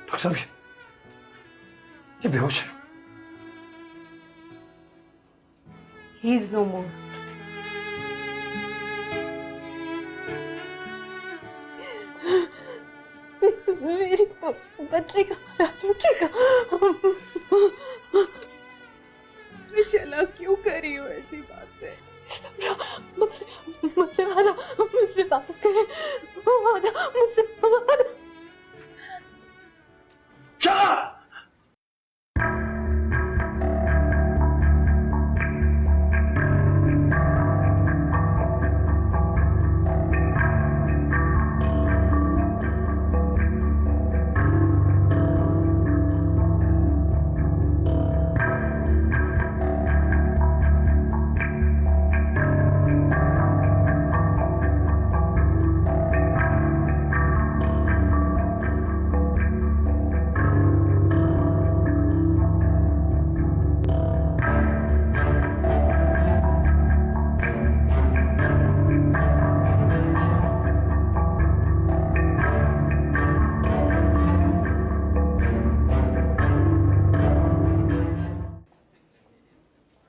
Doctor साहब ये बेहोश है। He is no more. मेरी बच्ची का शला क्यों करी हो ऐसी बातें? मुझसे बात करे, मुझसे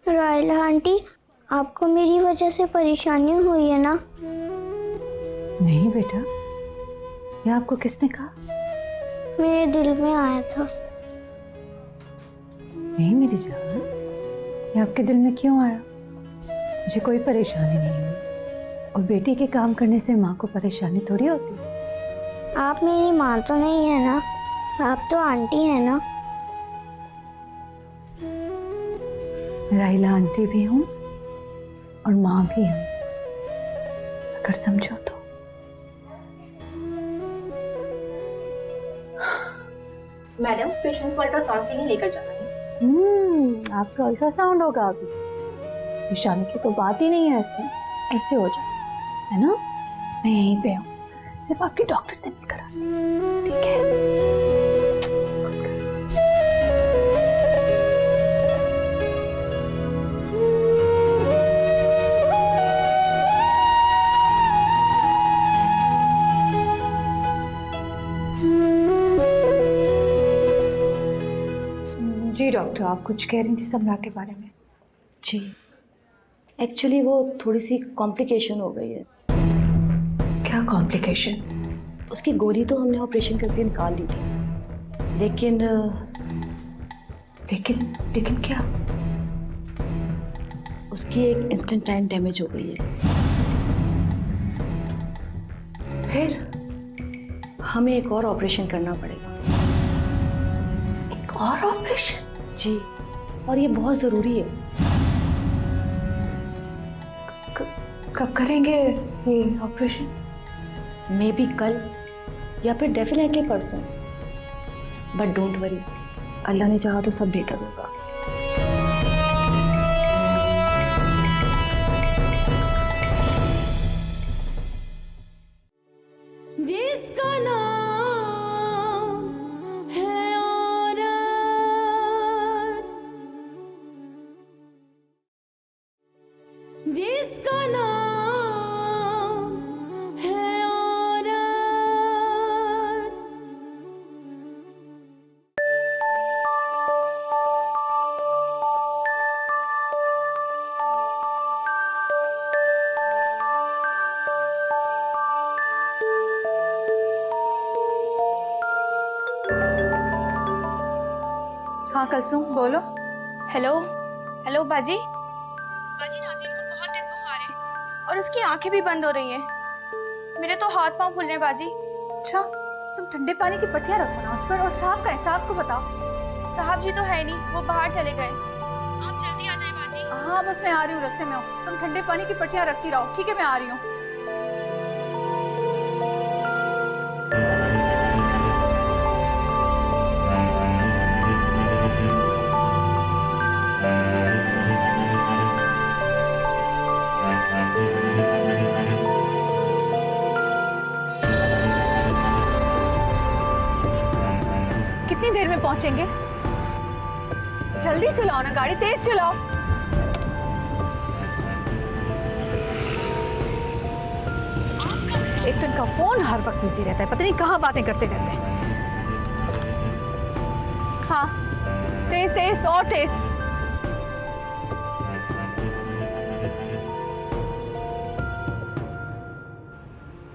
रायला आंटी, आपको मेरी वजह से परेशानी हुई है ना? नहीं बेटा, ये आपको किसने कहा? मेरे दिल में आया था। नहीं मेरी जान, ये आपके दिल में क्यों आया? मुझे कोई परेशानी नहीं हुई, और बेटी के काम करने से माँ को परेशानी थोड़ी होती। आप मेरी माँ तो नहीं है ना, आप तो आंटी है ना। रायला आंटी भी हूँ और माँ भी हूँ, अगर समझो तो। मैडम, पेशेंट को अल्ट्रासाउंड के लिए लेकर जाना है। आपका अल्ट्रासाउंड होगा अभी? परेशानी की तो बात ही नहीं है इसमें, ऐसे हो जाए है ना। मैं यहीं पे हूँ, सिर्फ आपके डॉक्टर से मिलकर आना, ठीक है? जी डॉक्टर, आप कुछ कह रही थी समरा के बारे में। जी, एक्चुअली वो थोड़ी सी कॉम्प्लिकेशन हो गई है। क्या कॉम्प्लिकेशन? उसकी गोली तो हमने ऑपरेशन करके निकाल दी थी, लेकिन लेकिन क्या? उसकी एक इंस्टेंटाइन डैमेज हो गई है। फिर हमें एक और ऑपरेशन करना पड़ेगा। एक और ऑपरेशन? जी, और ये बहुत जरूरी है। कब करेंगे ये ऑपरेशन? मे बी कल या फिर डेफिनेटली परसों, बट डोंट वरी, अल्लाह ने चाहा तो सब बेहतर होगा। जिसका नाम है औरत, जिसका नाम है औरत। हाँ कलसुम, बोलो। हेलो हेलो बाजी। बाजी, नाज़रीन को बहुत तेज बुखार है और उसकी आंखें भी बंद हो रही हैं। मेरे तो हाथ पांव फूल रहे हैं बाजी। अच्छा, तुम ठंडे पानी की पट्टियां रखो ना उस पर, और साहब का है, साहब को बताओ। साहब जी तो है नहीं, वो बाहर चले गए। आप जल्दी आ जाए बाजी। हाँ बस मैं आ रही हूँ, रास्ते में हूँ। तुम ठंडे पानी की पट्टियां रखती रहो, ठीक है? मैं आ रही हूँ। कितनी देर में पहुंचेंगे? जल्दी चलाओ ना गाड़ी, तेज चलाओ। एक तो इनका फोन हर वक्त बिजी रहता है, पता नहीं कहाँ बातें करते रहते हैं। हाँ तेज तेज और तेज।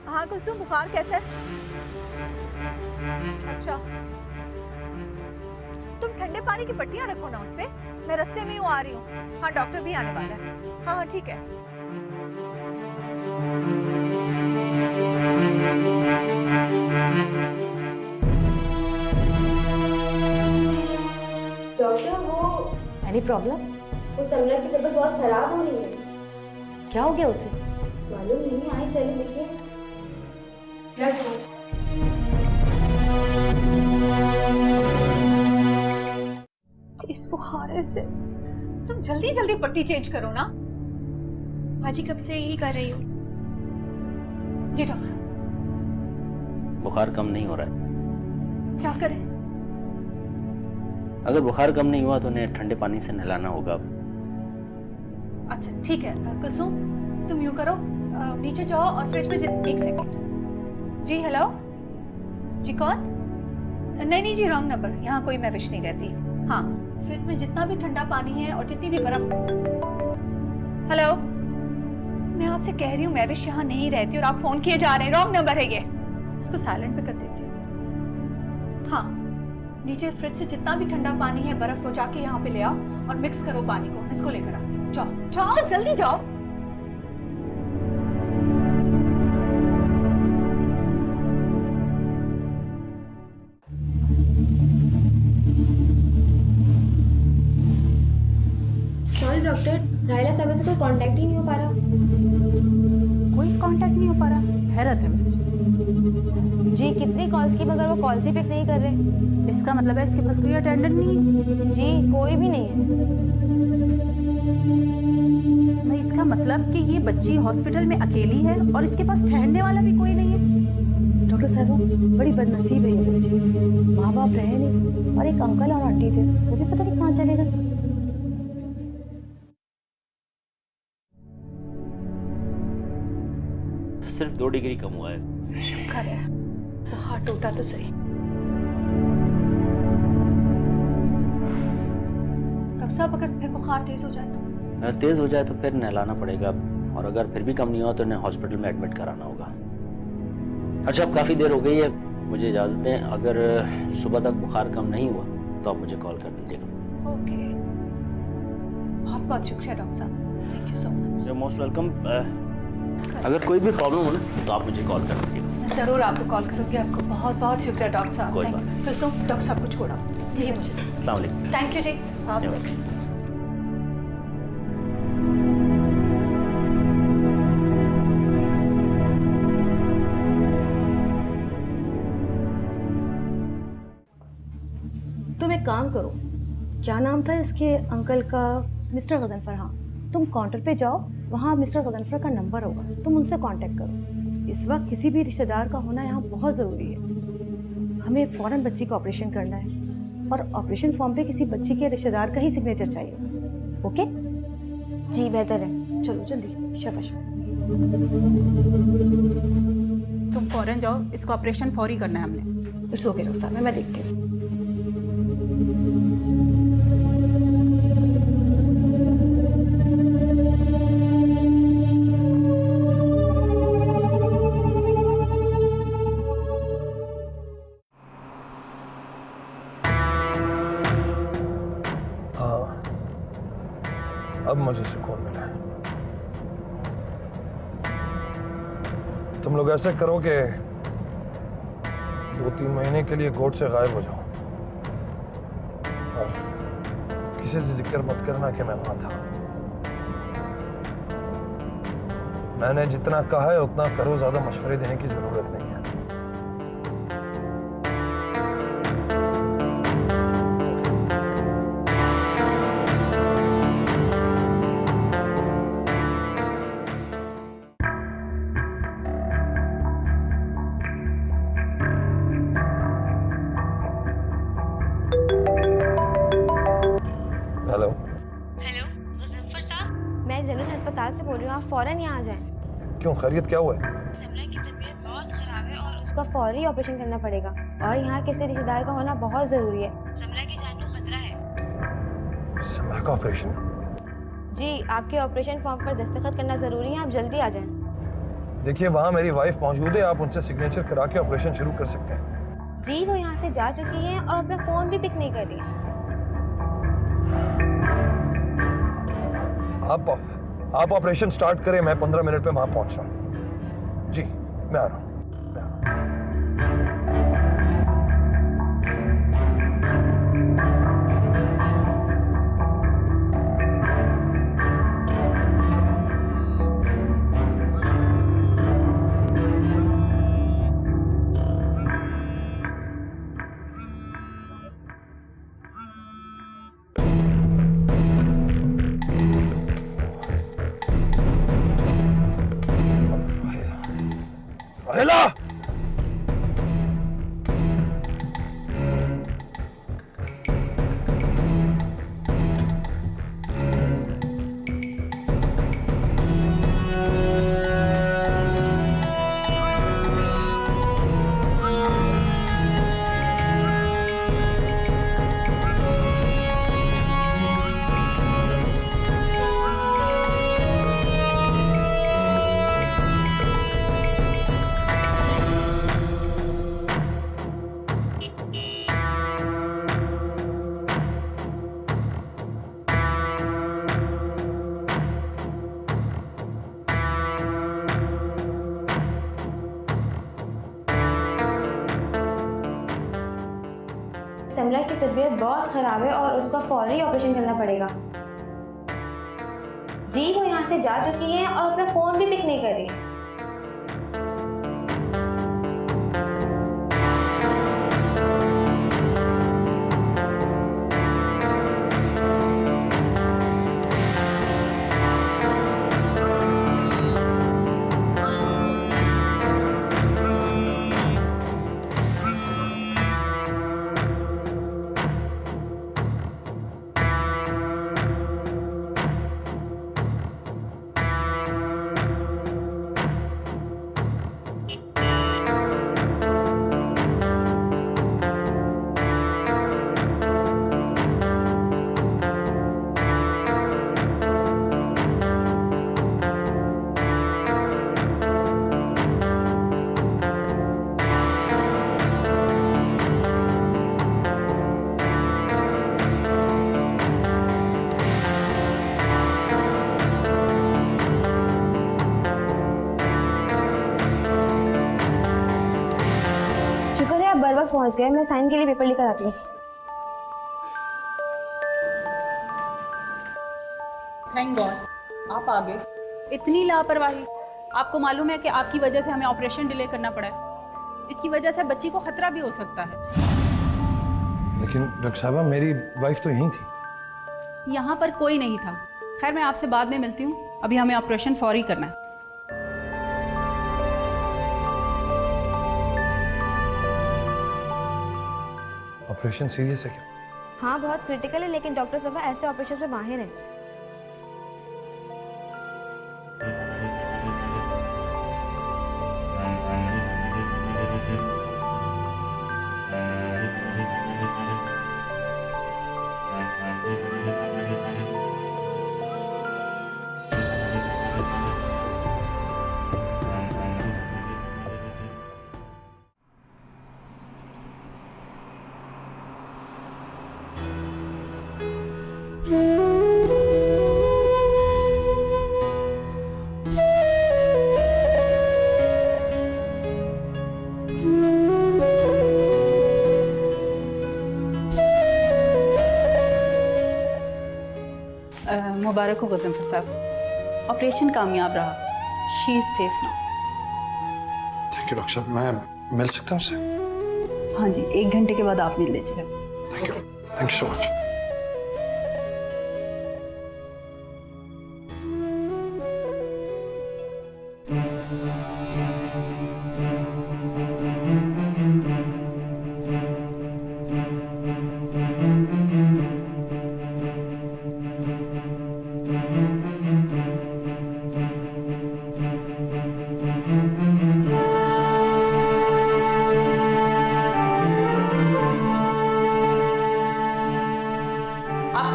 हाँ कुलसुम, बुखार कैसा है? अच्छा, तुम ठंडे पानी की पट्टियां रखो ना उस पे, मैं रास्ते में ही आ रही हूँ। हाँ डॉक्टर भी आने वाला है। हाँ हाँ ठीक है। डॉक्टर वो एनी प्रॉब्लम? समरा की तबीयत बहुत खराब हो रही है। क्या हो गया उसे? मालूम नहीं, आई चलिए देखिए। इस बुखार से तुम जल्दी जल्दी पट्टी चेंज करो ना। बाजी कब से यही कर रही हूँ। जी डॉक्टर साहब। बुखार कम नहीं हो रहा है। क्या करें? अगर बुखार कम नहीं हुआ तो उन्हें ठंडे पानी से नहलाना होगा। अच्छा ठीक है कुलसुम, तुम यूं करो, नीचे जाओ और फ्रिज में एक सेकंड। जी हेलो, जी कौन? नहीं नहीं जी, रॉन्ग नंबर, यहाँ कोई महविश नहीं रहती। हाँ, फ्रिज में जितना भी ठंडा पानी है और जितनी भी बर्फ। हेलो, मैं आपसे कह रही हूँ महविश यहाँ नहीं रहती और आप फोन किए जा रहे हैं, रॉन्ग नंबर है ये। इसको साइलेंट पे कर देती हूँ। हाँ, नीचे फ्रिज से जितना भी ठंडा पानी है, बर्फ, वो जाके यहाँ पे ले आओ और मिक्स करो पानी को। मैं इसको लेकर आती हूँ। जाओ जाओ जल्दी जाओ। सॉरी डॉक्टर, रायला साहब से कोई कांटेक्ट ही नहीं हो पा रहा। कोई कांटेक्ट नहीं हो पा रहा? हैरत है मिस्टर। जी कितनी कॉल्स की मगर वो कॉल्स ही पिक नहीं कर रहे। इसका मतलब है इसके पास कोई अटेंडेंट नहीं है? जी कोई भी नहीं है। भाई इसका मतलब कि ये बच्ची हॉस्पिटल में अकेली है और इसके पास ठहरने वाला भी कोई नहीं है। डॉक्टर साहब बड़ी बदनसीब है ये बच्ची। माँ बाप रहे नहीं और एक अंकल और आंटी थे, वो भी पता नहीं कहाँ चले गए। सिर्फ 2 डिग्री कम हुआ है। शुक्र है, बुखार टूटा तो सही। डॉक्टर साहब अगर फिर बुखार तेज हो जाए तो? तेज हो जाए तो फिर नहलाना पड़ेगा, और अगर फिर भी कम नहीं हुआ तो इन्हें हॉस्पिटल में एडमिट कराना होगा। अच्छा, अब काफी देर हो गई है, मुझे इजाजत दें। अगर सुबह तक बुखार कम नहीं हुआ तो आप मुझे कॉल कर दीजिएगा। ओके, बहुत बहुत शुक्रिया डॉक्टर साहब, thank you so much. You most welcome. अगर कोई भी प्रॉब्लम हो ना तो आप मुझे कॉल कर दीजिएगा। मैं जरूर आपको कॉल करूंगी। आपको बहुत बहुत शुक्रिया डॉक्टर साहब। कोई बात फिर डॉक्टर साहब को छोड़ा जी मुझे। अस्सलाम वालेकुम। थैंक यू जी। आप तुम एक काम करो, क्या नाम था इसके अंकल का? मिस्टर गजनफर। हाँ, तुम काउंटर पे जाओ, वहाँ मिस्टर गजनफर का नंबर होगा, तुम उनसे कांटेक्ट करो। इस वक्त किसी भी रिश्तेदार का होना यहाँ बहुत ज़रूरी है। हमें फ़ौरन बच्ची का ऑपरेशन करना है और ऑपरेशन फॉर्म पे किसी बच्ची के रिश्तेदार का ही सिग्नेचर चाहिए। ओके जी बेहतर है। चलो जल्दी, शाबाश। तुम फौरन जाओ, इसका ऑपरेशन फौरी करना है हमने। इट्स ओके डॉक्टर साहब, मैं देखती हूँ। अब मुझे सुकून मिला है। तुम लोग ऐसे करो कि 2-3 महीने के लिए कोर्ट से गायब हो जाओ और किसी से जिक्र मत करना कि मैं वहां था। मैंने जितना कहा है उतना करो, ज्यादा मशवरे देने की जरूरत नहीं है। हेलो हेलो मुजफ्फर साहब, मैं जनरल अस्पताल से बोल रही हूँ, आप फौरन यहाँ आ जाएं। क्यों, खैरियत क्या हुआ है? समरा की तबीयत बहुत खराब है और उसका फौरी ऑपरेशन करना पड़ेगा और यहाँ किसी रिश्तेदार का होना बहुत जरूरी है। समरा की जान खतरा है। समरा का ऑपरेशन? जी, आपके ऑपरेशन फॉर्म पर दस्तखत करना जरूरी है, आप जल्दी आ जाएं। देखिए वहाँ मेरी वाइफ मौजूद है, आप उनसे सिग्नेचर करा के ऑपरेशन शुरू कर सकते हैं। जी, वो यहाँ से जा चुकी हैं और अपना फोन भी पिक नहीं कर रही है। आप ऑपरेशन स्टार्ट करें, मैं 15 मिनट में वहां पहुंच रहा हूं। जी मैं आ रहा हूं। राहेला! समरा की तबीयत बहुत खराब है और उसका फौरी ऑपरेशन करना पड़ेगा। जी, वो यहाँ से जा चुकी हैं और अपना फोन भी पिक नहीं कर रही। शुक्र है आप बर वक्त पहुंच गए। मैं साइन के लिए पेपर लेकर आती हूँ। थैंक गॉड आप आ गए। इतनी लापरवाही! आपको मालूम है कि आपकी वजह से हमें ऑपरेशन डिले करना पड़ा है। इसकी वजह से बच्ची को खतरा भी हो सकता है। लेकिन डॉक्टर साहबा मेरी वाइफ तो यहीं थी। यहाँ पर कोई नहीं था। खैर मैं आपसे बाद में मिलती हूँ, अभी हमें ऑपरेशन फौरी करना है। ऑपरेशन सीरियस है क्या? हाँ, बहुत क्रिटिकल है, लेकिन डॉक्टर साहब ऐसे ऑपरेशन में माहिर हैं। मुबारक हो गजनफर साहब, ऑपरेशन कामयाब रहा। She is safe now. Thank you doctor साहब। मैं मिल सकता हूँ उससे? हाँ जी, 1 घंटे के बाद आप मिल लीजिए। Thank you so much.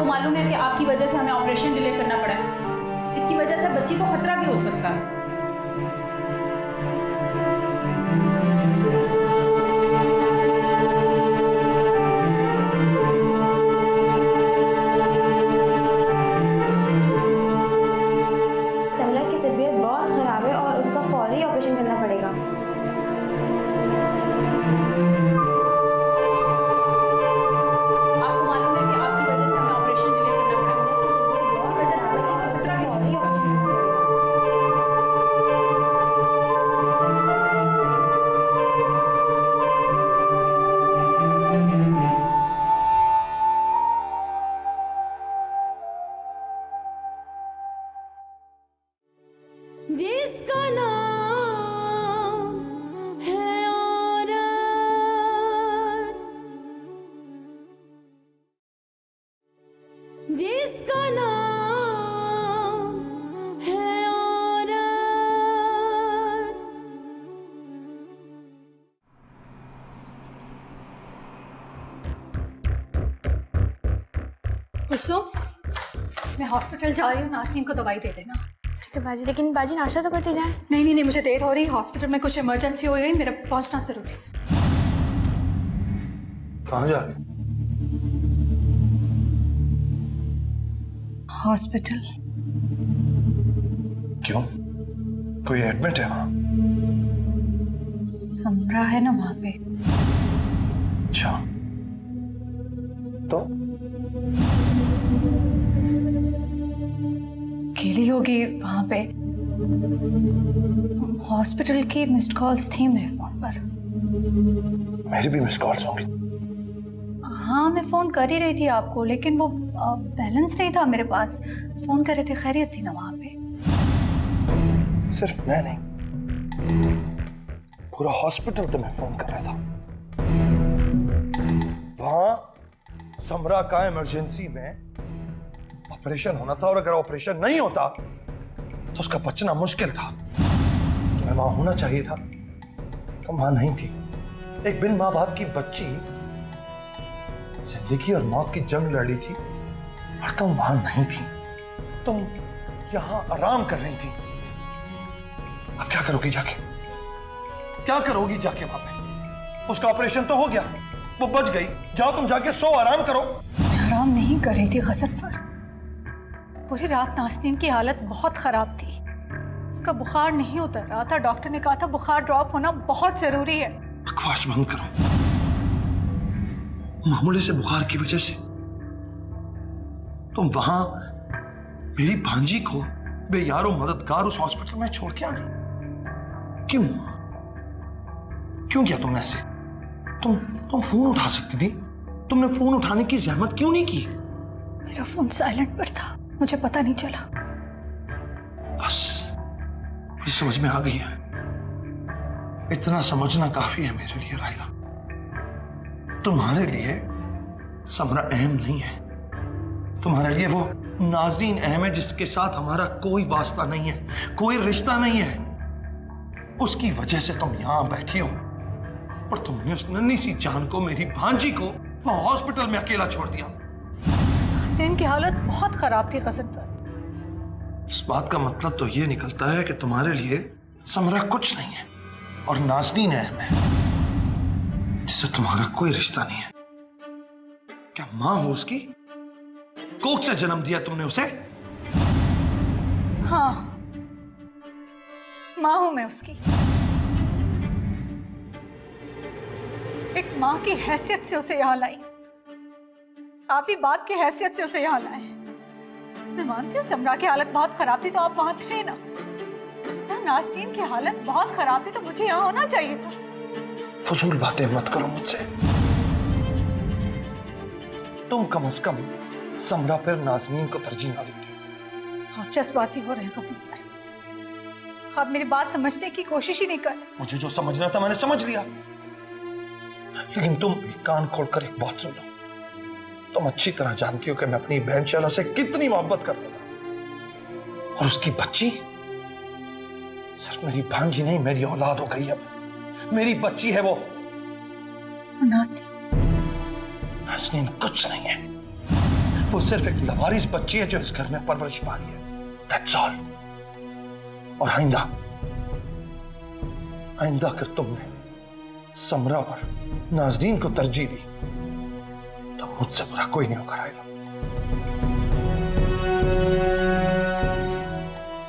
आपको मालूम है कि आपकी वजह से हमें ऑपरेशन डिले करना पड़ा है। इसकी वजह से बच्ची को खतरा भी हो सकता है। समरा की तबीयत बहुत खराब है और उसका फौरी ऑपरेशन करना पड़ेगा। आपको मालूम है कि आपकी वजह से हमें ऑपरेशन डिले करना पड़ा है। इसकी वजह से बच्ची को खतरा भी हो सकता है। जिसका नाम है औरत, जिसका नाम है औरत। कुलसुम, मैं हॉस्पिटल जा रही हूँ, नाज़नीन को दवाई दे देना। ठीक है बाजी, लेकिन बाजी नाश्ता तो करते जाएं। नहीं, मुझे देर हो रही है। हॉस्पिटल में कुछ इमरजेंसी हो गई, मेरा पहुंचना जरूरी है। कहाँ जा रहे? हॉस्पिटल। क्यों? कोई एडमिट है वहां? समरा है ना वहां पे। अच्छा, तो अकेली होगी वहां पे। हॉस्पिटल की मिस्ड कॉल्स थी मेरे फोन पर। मेरी भी मिस कॉल्स होंगी। हाँ, मैं फोन कर ही रही थी आपको, लेकिन वो बैलेंस नहीं था मेरे पास। फोन कर रहे थे, खैरियत थी ना वहां पे? सिर्फ मैं नहीं, पूरा हॉस्पिटल तुम्हें फोन कर रहा था। वहां समरा का इमरजेंसी में ऑपरेशन होना था, और अगर ऑपरेशन नहीं होता तो उसका बचना मुश्किल था। तुम्हें वहां होना चाहिए था, तुम वहां नहीं थी। एक बिन मां बाप की बच्ची जिंदगी और मौत की जंग लड़ी थी और तुम वहां नहीं थी। तुम यहां आराम कर रही थी। अब क्या करोगी जाके? क्या करोगी जाके वहां पे? उसका ऑपरेशन तो हो गया, वो बच गई। जाओ तुम जाके सो, आराम करो। आराम नहीं कर रही थी गज़नफर। पूरी रात नाज़नीन की हालत बहुत खराब थी। उसका बुखार नहीं उतर रहा था। डॉक्टर ने कहा था बुखार ड्रॉप होना बहुत जरूरी है। बकवास बंद करो। मामूली से बुखार की वजह से तुम वहां मेरी भांजी को बेयारो मददगार उस हॉस्पिटल में छोड़ के आ गई। क्यों किया तुमने ऐसे? तुम फोन उठा सकती थी। तुमने फोन उठाने की जहमत क्यों नहीं की? मेरा फोन साइलेंट पर था, मुझे पता नहीं चला। बस ये समझ में आ गई है। इतना समझना काफी है मेरे लिए रायला। तुम्हारे लिए समरा अहम नहीं है। तुम्हारे लिए वो नाज़नीन अहम है, जिसके साथ हमारा कोई वास्ता नहीं है, कोई रिश्ता नहीं है। उसकी वजह से तुम यहां बैठी हो और तुमने उस नन्ही सी जान को, मेरी भांजी को, वहां हॉस्पिटल में अकेला छोड़ दिया। नाज़नीन की हालत बहुत खराब थी गज़नफर। इस बात का मतलब तो ये निकलता है कि तुम्हारे लिए समरा कुछ नहीं है और नाज़नीन अहम है, जिससे तुम्हारा कोई रिश्ता नहीं है। क्या मां हो उसकी? कोख से जन्म दिया तुमने उसे? हाँ, मां हूं मैं उसकी। एक मां की हैसियत से उसे यहां लाई। आप ही बाप की हैसियत से उसे यहां लाए। मैं मानती हूँ समरा की हालत बहुत खराब थी, तो आप वहां थे ना। नाज़नीन की हालत बहुत खराब थी, तो मुझे यहां होना चाहिए था। फजूल बातें मत करो मुझसे। तुम कम से कम समरा पर नाज़नीन को तरजीह ना देती। आप जज्बाती हो रहे हैं गज़नफर। आप मेरी बात समझने की कोशिश ही नहीं कर रहे। मुझे जो समझना था मैंने समझ लिया, लेकिन तुम कान खोलकर एक बात सुन लो। तुम अच्छी तरह जानती हो कि मैं अपनी बहन शैला से कितनी मोहब्बत करता था, और उसकी बच्ची सिर्फ मेरी भांजी नहीं, मेरी औलाद हो गई। अब मेरी बच्ची है वो। नाज़नीन कुछ नहीं है। वो सिर्फ एक लवारिस बच्ची है जो इस घर में परवरिश पा रही है। That's all। और आइंदा अगर तुमने समरा पर नाज़रीन को तरजीह दी तो मुझसे बुरा कोई नहीं होकर आएगा।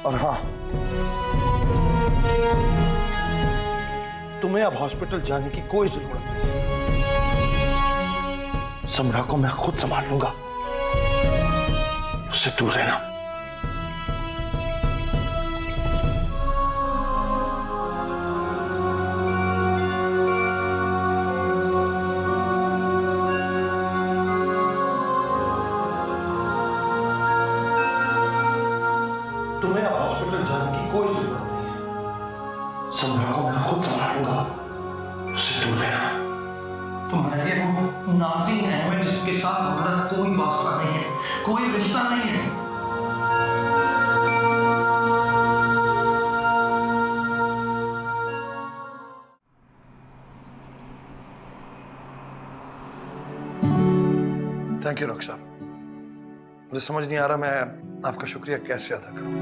और हाँ, तुम्हें अब हॉस्पिटल जाने की कोई जरूरत नहीं है। समरा को मैं खुद संभाल लूंगा। उससे दूर रहना। तुम्हें अब हॉस्पिटल जाने की कोई जरूरत नहीं है। समरा को मैं खुद संभालूंगा। उससे दूर रहना। तुम्हारे लिए वो नाज़रीन है मैं जिसके साथ हमारा कोई वास्ता नहीं है, कोई रिश्ता नहीं है। थैंक यू डॉक्टर साहब। मुझे समझ नहीं आ रहा मैं आपका शुक्रिया कैसे अदा करूं।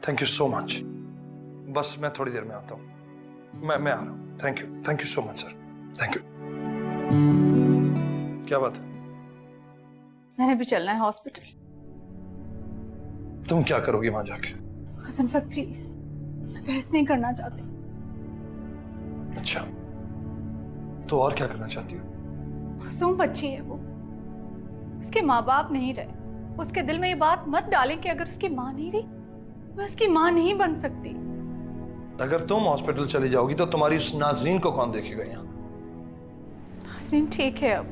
Thank you so much. बस मैं थोड़ी देर में आता हूं। मैं आ रहा हूं। Thank you so much sir. Thank you. क्या बात है? मैंने भी चलना है हॉस्पिटल। तुम क्या करोगी वहां जाके? गजनफर प्लीज, मैं बहस नहीं करना चाहती। अच्छा, तो और क्या करना चाहती हो? मासूम बच्ची है वो, उसके माँ बाप नहीं रहे। उसके दिल में ये बात मत डालें कि अगर उसकी माँ नहीं रही मैं उसकी माँ नहीं बन सकती। अगर तुम हॉस्पिटल चली जाओगी तो तुम्हारी उस नाज़रीन को कौन देखेगा यहाँ? नाज़रीन ठीक है अब।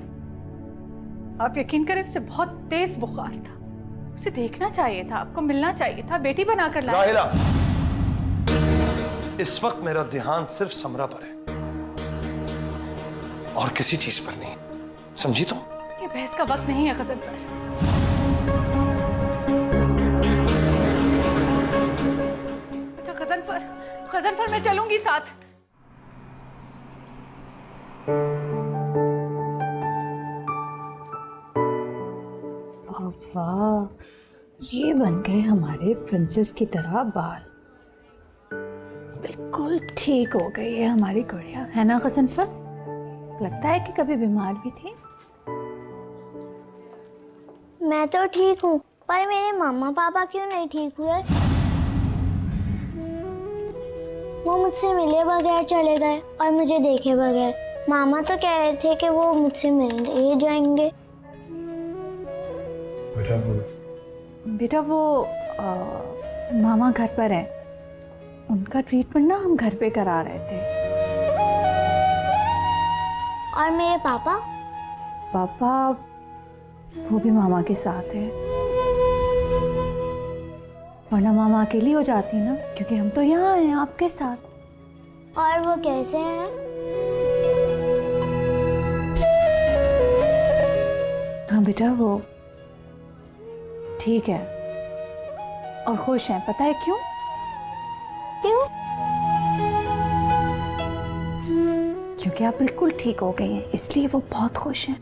आप यकीन करें उसे बहुत तेज बुखार था। उसे देखना चाहिए था, आपको मिलना चाहिए था, बेटी बनाकर लाया। राहिला, इस वक्त मेरा ध्यान सिर्फ समरा पर है और किसी चीज पर नहीं। समझी तुम? ये बहस का वक्त नहीं है गजनफर। अच्छा गजनफर मैं चलूंगी साथ। वाह, ये बन गए हमारे प्रिंसेस की तरह बाल। बिल्कुल ठीक हो गई है हमारी गुड़िया, है ना गजनफर? लगता है कि कभी बीमार भी थी। मैं तो ठीक हूँ, पर मेरे मामा पापा क्यों नहीं ठीक हुए? वो मुझसे मिले बगैर चले गए और मुझे देखे बगैर। मामा तो कह रहे थे कि वो मुझसे मिलने जाएंगे। बेटा वो मामा घर पर है, उनका ट्रीटमेंट ना हम घर पे करा रहे थे। और मेरे पापा? पापा वो भी मामा के साथ है, वरना मामा अकेली हो जाती ना, क्योंकि हम तो यहाँ हैं आपके साथ। और वो कैसे हैं? हाँ बेटा वो ठीक है और खुश हैं। पता है क्यों? क्यों? क्योंकि आप बिल्कुल ठीक हो गई हैं, इसलिए वो बहुत खुश हैं।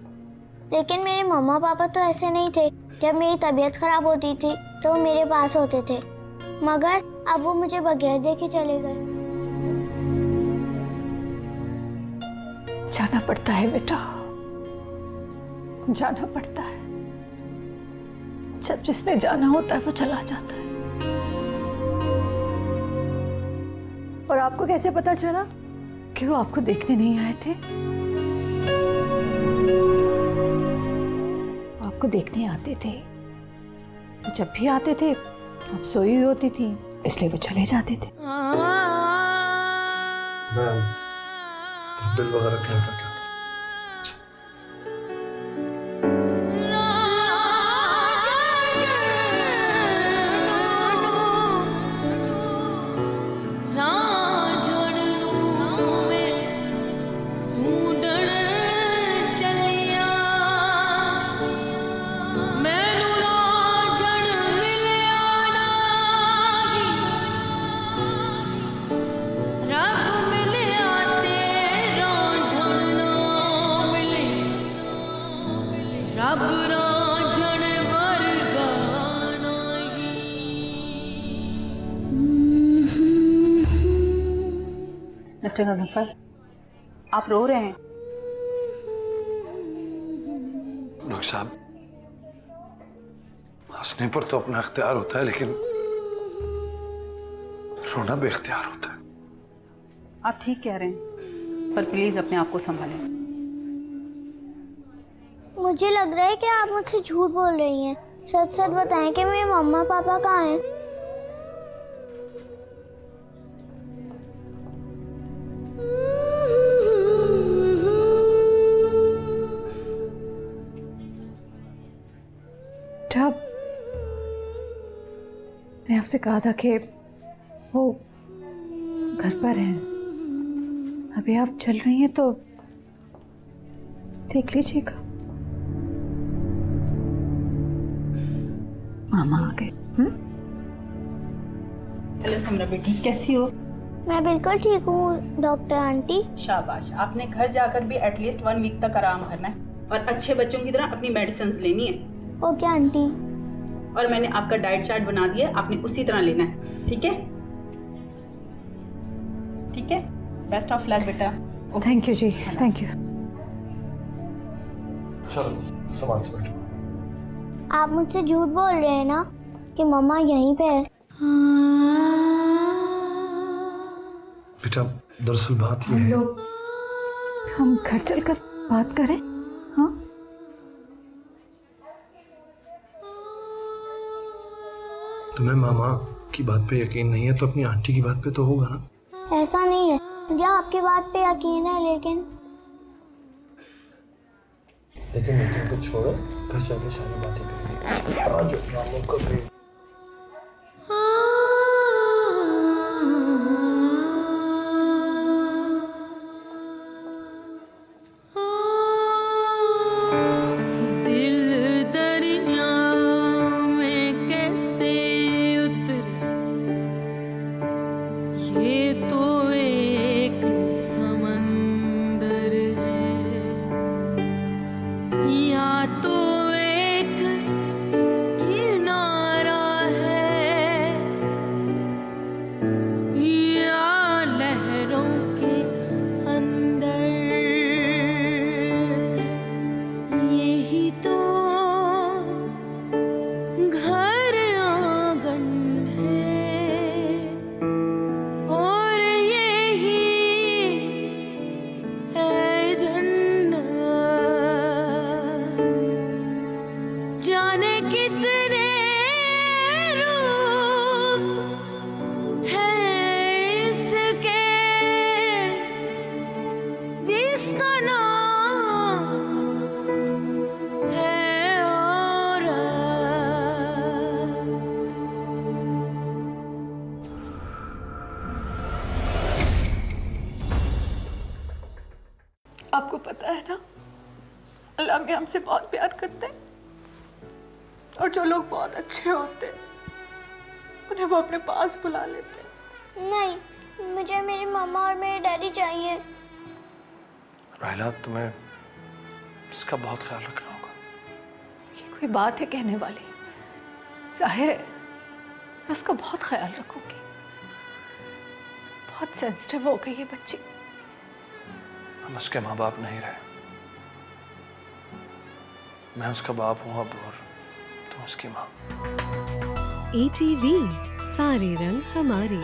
लेकिन मेरे मम्मा पापा तो ऐसे नहीं थे। जब मेरी तबीयत खराब होती थी तो वो मेरे पास होते थे, मगर अब वो मुझे बगैर देखे चले गए। जाना पड़ता है बेटा, जाना पड़ता है। जब जिसने जाना होता है वो चला जाता है। और आपको कैसे पता चला कि वो आपको देखने नहीं आए थे? आपको देखने आते थे, तो जब भी आते थे आप सोई हुई होती थी, इसलिए वो चले जाते थे। बिल वगैरह क्लेम करके आता हूं। रब राज मिस्टर गजनफर, आप रो रहे हैं। डॉक्टर साहब, हंसने पर तो अपना इख्तियार होता है, लेकिन रोना बेख्तियार होता है। आप ठीक कह रहे हैं, पर प्लीज अपने आप को संभालें। मुझे लग रहा है कि आप मुझसे झूठ बोल रही हैं। सच सच बताएं कि मेरे मम्मा पापा कहाँ हैं? जब मैंने आपसे कहा था कि वो घर पर हैं, अभी आप चल रही हैं तो देख लीजिएगा। मामा आ गए। हेलो समरा बेटी, कैसी हो? मैं बिल्कुल ठीक हूँ डॉक्टर आंटी। शाबाश, आपने घर जाकर भी एटलीस्ट 1 वीक तक आराम करना है और अच्छे बच्चों की तरह अपनी मेडिसिन लेनी है। Okay aunty. और मैंने आपका डाइट चार्ट बना दिया, आपने उसी तरह लेना है, ठीक है? ठीक है, बेस्ट ऑफ लक बेटा। थैंक यू जी, थैंक यू। चलो सामान से बैठो। आप मुझसे झूठ बोल रहे हैं ना कि मम्मा यहीं पे है? बेटा, दरअसल बात ये है, हम घर चलकर बात करें। हाँ, तुम्हें मामा की बात पे यकीन नहीं है तो अपनी आंटी की बात पे तो होगा ना? ऐसा नहीं है, मुझे आपकी बात पे यकीन है, लेकिन मीटिंग को छोड़ो, घर चल के सारी बातें करेंगे। आज मामू को भी आपको पता है ना, अल्लाह में हमसे बहुत प्यार करते हैं और जो लोग बहुत अच्छे होते हैं उन्हें वो अपने पास बुला लेते हैं। नहीं, मुझे मेरी मम्मा और मेरे डैडी चाहिए। राहिला, तुम्हें इसका बहुत ख्याल रखना होगा। ये कोई बात है कहने वाली? जाहिर है मैं उसका बहुत ख्याल रखूंगी। बहुत सेंसिटिव हो गई है बच्ची। हम उसके माँ बाप नहीं रहे, मैं उसका बाप हूँ अब और तुम उसकी माँ। ATV, सारे रंग हमारे।